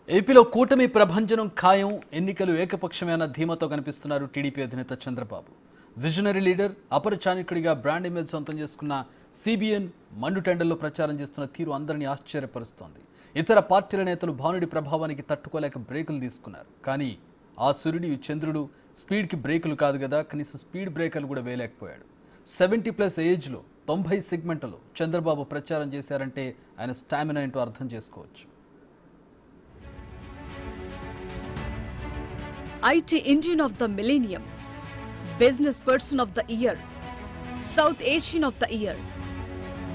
ఏపీలో కూటమి ప్రభంజనం ఖాయం, ఎన్నికలు ఏకపక్షమైన ధీమాతో కనిపిస్తున్నారు టీడీపీ అధినేత చంద్రబాబు. విజనరీ లీడర్, అపర చాణక్యుడిగా బ్రాండ్ ఇమేజ్ సొంతం చేసుకున్న సిబిఎన్ మండుటెండల్లో ప్రచారం చేస్తున్న తీరు అందరినీ ఆశ్చర్యపరుస్తోంది. ఇతర పార్టీల నేతలు భానుడి ప్రభావానికి తట్టుకోలేక బ్రేకులు తీసుకున్నారు. కానీ ఆ సూర్యుడి చంద్రుడు స్పీడ్కి బ్రేకులు కాదు కదా, కనీసం స్పీడ్ బ్రేకర్లు కూడా వేయలేకపోయాడు. 70+ ఏజ్లో 90 సెగ్మెంట్లో చంద్రబాబు ప్రచారం చేశారంటే ఆయన స్టామినా ఏంటో అర్థం చేసుకోవచ్చు. IT Indian of the Millennium, Business Person of the Year, South Asian of the Year,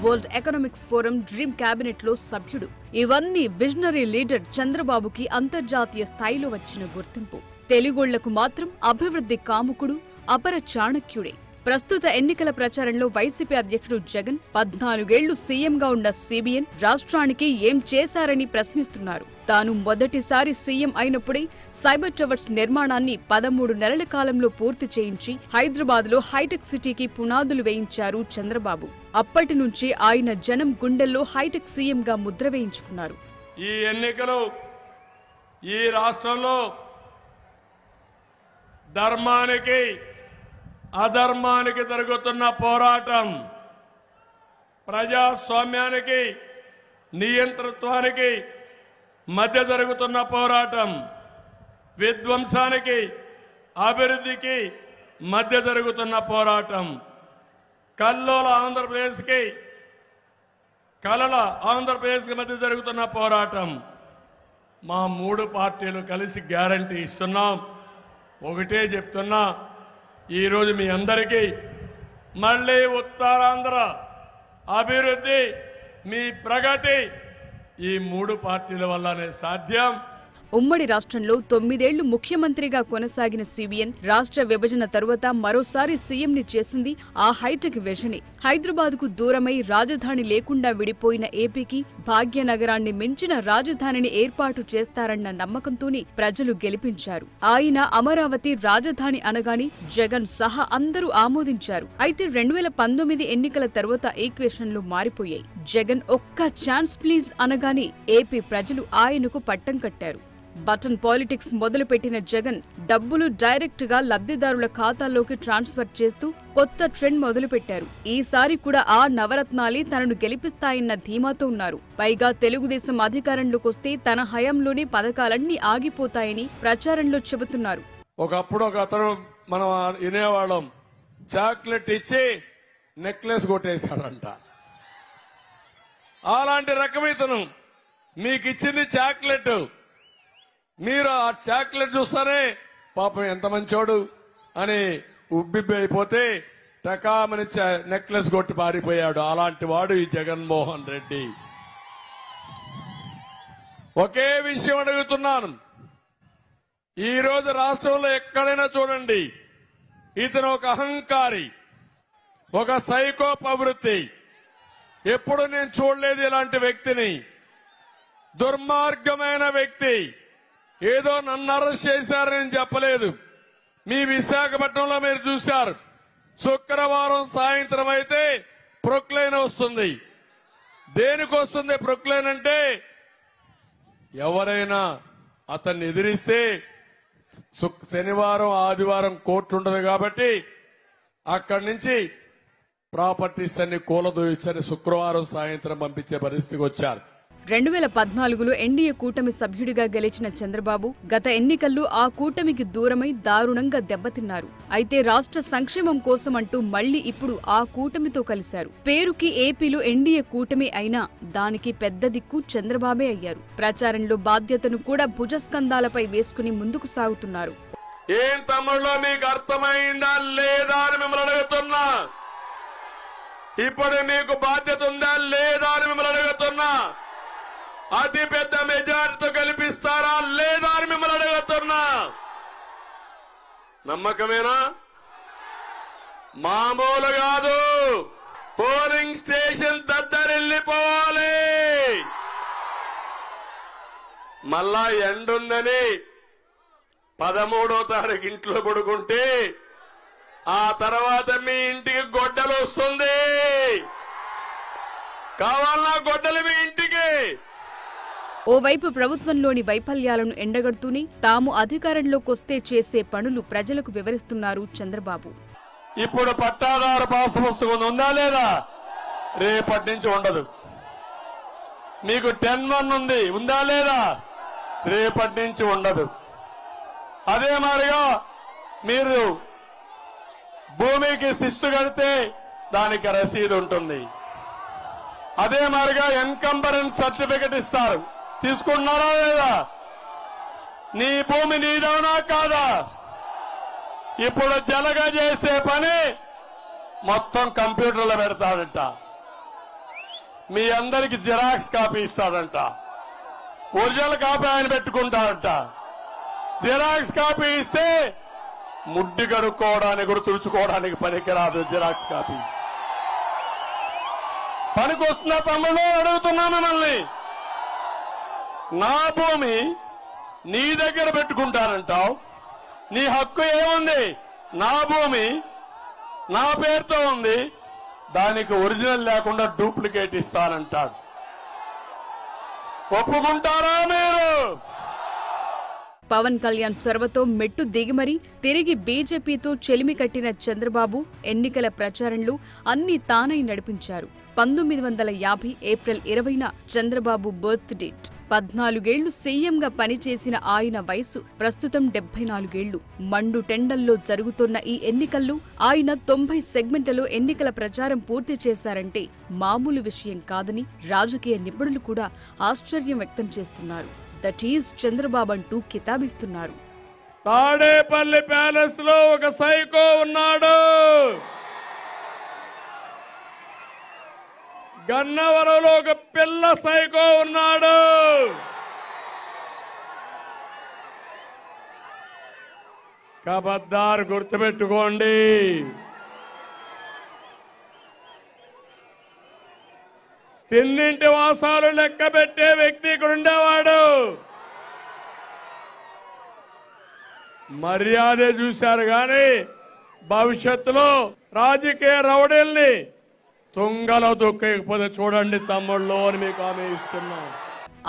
World Economics Forum Dream Cabinet లో సభ్యుడు. ఇవన్నీ విజనరీ లీడర్ చంద్రబాబుకి అంతర్జాతీయ స్థాయిలో వచ్చిన గుర్తింపు. తెలుగోళ్లకు మాత్రం అభివృద్ధి కాముకుడు, అపర చాణక్యుడే. ప్రస్తుత ఎన్నికల ప్రచారంలో వైసీపీ అధ్యక్షుడు జగన్ 14 ఏళ్లు సీఎంగా ఉన్న సిబిఎన్ రాష్ట్రానికి ఏం చేశారని ప్రశ్నిస్తున్నారు. తాను మొదటిసారి సీఎం అయినప్పుడే సైబర్ టవర్స్ నిర్మాణాన్ని 13 నెలల కాలంలో పూర్తి చేయించి హైదరాబాద్లో హైటెక్ సిటీకి పునాదులు వేయించారు చంద్రబాబు. అప్పటి నుంచి ఆయన జనం గుండెల్లో హైటెక్ సీఎంగా ముద్ర వేయించుకున్నారు. ఈ ఎన్నికలు ఈ రాష్ట్రంలో ధర్మానికి అధర్మానికి జరుగుతున్న పోరాటం, ప్రజాస్వామ్యానికి నియంతృత్వానికి మధ్య జరుగుతున్న పోరాటం, విధ్వంసానికి అభివృద్ధికి మధ్య జరుగుతున్న పోరాటం, కల్లోల ఆంధ్రప్రదేశ్కి మధ్య జరుగుతున్న పోరాటం. మా 3 పార్టీలు కలిసి గ్యారంటీ ఇస్తున్నాం. ఒకటే చెప్తున్నా, ఈరోజు మీ అందరికీ మళ్ళీ ఉత్తరాంధ్ర అభివృద్ధి, మీ ప్రగతి ఈ 3 పార్టీల వల్లనే సాధ్యం. ఉమ్మడి రాష్ట్రంలో 9 ఏళ్లు ముఖ్యమంత్రిగా కొనసాగిన సిబిఎన్ రాష్ట్ర విభజన తరువాత మరోసారి సీఎంని చేసింది ఆ హైటెక్ విజనే. హైదరాబాద్కు దూరమై రాజధాని లేకుండా విడిపోయిన ఏపీకి భాగ్యనగరాన్ని మించిన రాజధానిని ఏర్పాటు చేస్తారన్న నమ్మకంతోనే ప్రజలు గెలిపించారు. ఆయన అమరావతి రాజధాని అనగానే జగన్ సహా అందరూ ఆమోదించారు. అయితే 2019 ఎన్నికల తరువాత ఈక్వేషన్లు మారిపోయాయి. జగన్ ఒక్క ఛాన్స్ ప్లీజ్ అనగానే ఏపీ ప్రజలు ఆయనకు పట్టం కట్టారు. బటన్ పాలిటిక్స్ మొదలుపెట్టిన జగన్ డబ్బులు డైరెక్ట్ గా లబ్ధిదారుల ఖాతాల్లోకి ట్రాన్స్ఫర్ చేస్తూ కొత్త ట్రెండ్ మొదలుపెట్టారు. ఈసారి కూడా ఆ నవరత్నాలే తనను గెలిపిస్తాయన్న ధీమాతో ఉన్నారు. పైగా తెలుగుదేశం అధికారంలోకి వస్తే తన హయాంలోనే పథకాలన్నీ ఆగిపోతాయని ప్రచారంలో చెబుతున్నారు. ఒకప్పుడు ఒక అతను మనం వినేవాళ్ళం, చాక్లెట్ ఇచ్చి నెక్లెస్ కొట్టేశాడంట. అలాంటి రకం ఇతను. మీకు ఇచ్చింది చాక్లెట్, మీరు ఆ చాక్లెట్ చూస్తానే పాపం ఎంత మంచోడు అని ఉబ్బిబ్బి అయిపోతే టకామని నెక్లెస్ కొట్టి పారిపోయాడు. అలాంటి వాడు ఈ జగన్మోహన్ రెడ్డి. ఒకే విషయం అడుగుతున్నాను, ఈరోజు రాష్ట్రంలో ఎక్కడైనా చూడండి, ఇతను ఒక అహంకారి, ఒక సైకో ప్రవృత్తి. ఎప్పుడు నేను చూడలేదు ఇలాంటి వ్యక్తిని. దుర్మార్గమైన వ్యక్తి. ఏదో నన్ను అరెస్ట్ చేశారని చెప్పలేదు. మీ విశాఖపట్నంలో మీరు చూశారు, శుక్రవారం సాయంత్రం అయితే ప్రొక్లైన్ వస్తుంది. దేనికి వస్తుంది ప్రొక్లైన్ అంటే, ఎవరైనా అతన్ని ఎదిరిస్తే శనివారం ఆదివారం కోర్టు ఉండదు కాబట్టి అక్కడి నుంచి ప్రాపర్టీస్ అన్ని కూలదోయొచ్చని శుక్రవారం సాయంత్రం పంపించే పరిస్థితికి వచ్చారు. 2014లో ఎన్డీఏ కూటమి సభ్యుడిగా గెలిచిన చంద్రబాబు గత ఎన్నికల్లో ఆ కూటమికి దూరమై దారుణంగా దెబ్బతిన్నారు. అయితే రాష్ట్ర సంక్షేమం కోసం అంటూ మళ్లీ ఇప్పుడు ఆ కూటమితో కలిశారు. పేరుకి ఏపీలో ఎన్డీఏ కూటమి అయినా దానికి పెద్ద దిక్కు చంద్రబాబే అయ్యారు. ప్రచారంలో బాధ్యతను కూడా భుజస్కంధాలపై వేసుకుని ముందుకు సాగుతున్నారు. ఏం తమ్ముళ్ళో మీకు అర్థమైందా లేదా అని మిమ్మల్ని అడుగుతున్నా. ఇప్పుడు మీకు బాధ్యత ఉందా లేదా అని మిమ్మల్ని అడుగుతున్నా. అతి పెద్ద మెజారిటీతో గెలిపిస్తారా లేదా అని మిమ్మల్ని అడుగుతున్నా. నమ్మకమేనా? మామూలు కాదు. పోలింగ్ స్టేషన్ దద్దరిల్లిపోవాలి. మళ్ళా ఎండుందని 13వ తారీఖు ఇంట్లో పడుకుంటే ఆ తర్వాత మీ ఇంటికి గొడ్డలు వస్తుంది. కావాలన్నా గొడ్డలు మీ ఇంటికి ఓవైపు ప్రభుత్వంలోని వైఫల్యాలను ఎండగడుతూనే తాము అధికారంలోకొస్తే చేసే పనులు ప్రజలకు వివరిస్తున్నారు చంద్రబాబు. ఇప్పుడు పట్టాదారు పాస్ పుస్తకం ఉందా లేదా? రేపటి నుంచి ఉండదు. మీకు 10-1 ఉంది, ఉందా లేదా? రేపటి నుంచి ఉండదు. అదే మాదిరిగా మీరు భూమికి శిస్తు కడితే దానికి రసీదు ఉంటుంది. అదే మాదిరిగా ఎన్కంబరెన్స్ సర్టిఫికెట్ ఇస్తారు, తీసుకున్నారా లేదా? నీ భూమి నీదవునా కాదా? ఇప్పుడు జలగ చేసే పని మొత్తం కంప్యూటర్లో పెడతాడంట. మీ అందరికి జిరాక్స్ కాపీ ఇస్తాడంట. ఒరిజినల్ కాపీ ఆయన పెట్టుకుంటాడంట. జిరాక్స్ కాపీ ఇస్తే ముడ్డి కడుక్కోవడానికి కూడా తుడుచుకోవడానికి పనికిరాదు. జిరాక్స్ కాపీ పనికొస్తున్న తమ్ముళ్ళు అడుగుతున్నా మిమ్మల్ని. నా భూమి నీ దగ్గర పెట్టుకుంటానంటావు, నీ హక్కు ఏముంది? నా భూమి నా పేరుతో ఉంది, దానికి ఒరిజినల్ లేకుండా డూప్లికేట్ ఇస్తానంటాడు. ఒప్పుకుంటారా మీరు? పవన్ కళ్యాణ్ చొరవతో మెట్టు దిగి మరీ తిరిగి బీజేపీతో చెలిమి కట్టిన చంద్రబాబు ఎన్నికల ప్రచారంలో అన్ని తానై నడిపించారు. 1950 ఏప్రిల్ 20న చంద్రబాబు బర్త్ డేట్. 14 ఏళ్లు సీఎంగా పనిచేసిన ఆయన వయసు ప్రస్తుతం 74 ఏళ్లు. మండు టెండల్లో జరుగుతున్న ఈ ఎన్నికల్లో ఆయన 90 సెగ్మెంట్లలో ఎన్నికల ప్రచారం పూర్తి చేశారంటే మామూలు విషయం కాదని రాజకీయ నిపుణులు కూడా ఆశ్చర్యం వ్యక్తం చేస్తున్నారు. దట్ ఈజ్ చంద్రబాబు అంటూ కితాబిస్తున్నారు. తాడేపల్లి ప్యాలెస్ లో ఒక సైకో ఉన్నాడు. గన్నవరంలో ఒక పిల్ల సైకో ఉన్నాడు. కబద్దారు గుర్తుపెట్టుకోండి. తిన్నింటి వాసాలు లెక్క పెట్టే వ్యక్తి ఇక్కడ ఉండేవాడు. మర్యాదే చూశారు గాని భవిష్యత్తులో రాజకీయ రౌడీల్ని తుంగలో దొక్కకపోతే చూడండి తమ్ముళ్ళు అని మీకు హామీ ఇస్తున్నాను.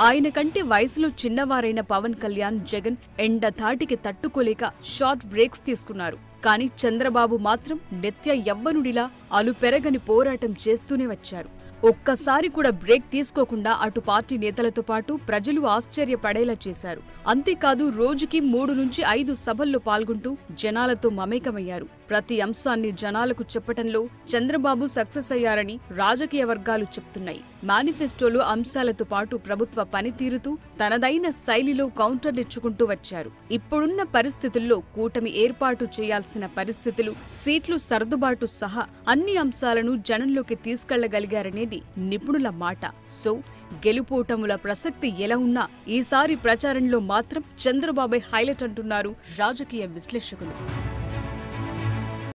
ఆయన కంటే వయసులో చిన్నవారైన పవన్ కళ్యాణ్, జగన్ ఎండ ధాటికి తట్టుకోలేక షార్ట్ బ్రేక్స్ తీసుకున్నారు. కానీ చంద్రబాబు మాత్రం నిత్య యవ్వనుడిలా అలుపెరగని పోరాటం చేస్తూనే వచ్చారు. ఒక్కసారి కూడా బ్రేక్ తీసుకోకుండా అటు పార్టీ నేతలతో పాటు ప్రజలు ఆశ్చర్యపడేలా చేశారు. అంతేకాదు రోజుకి 3 నుంచి 5 సభల్లో పాల్గొంటూ జనాలతో మమేకమయ్యారు. ప్రతి అంశాన్ని జనాలకు చెప్పటంలో చంద్రబాబు సక్సెస్ అయ్యారని రాజకీయ వర్గాలు చెప్తున్నాయి. మేనిఫెస్టోలో అంశాలతో పాటు ప్రభుత్వ పనితీరుతూ తనదైన శైలిలో కౌంటర్లిచ్చుకుంటూ వచ్చారు. ఇప్పుడున్న పరిస్థితుల్లో కూటమి ఏర్పాటు చేయాల్సిన పరిస్థితులు, సీట్లు సర్దుబాటు సహా అన్ని అంశాలను జనంలోకి తీసుకెళ్లగలిగారనేది నిపుణుల మాట. సో గెలుపోటముల ప్రసక్తి ఎలా ఉన్నా ఈసారి ప్రచారంలో మాత్రం చంద్రబాబే హైలైట్ అంటున్నారు రాజకీయ విశ్లేషకులు.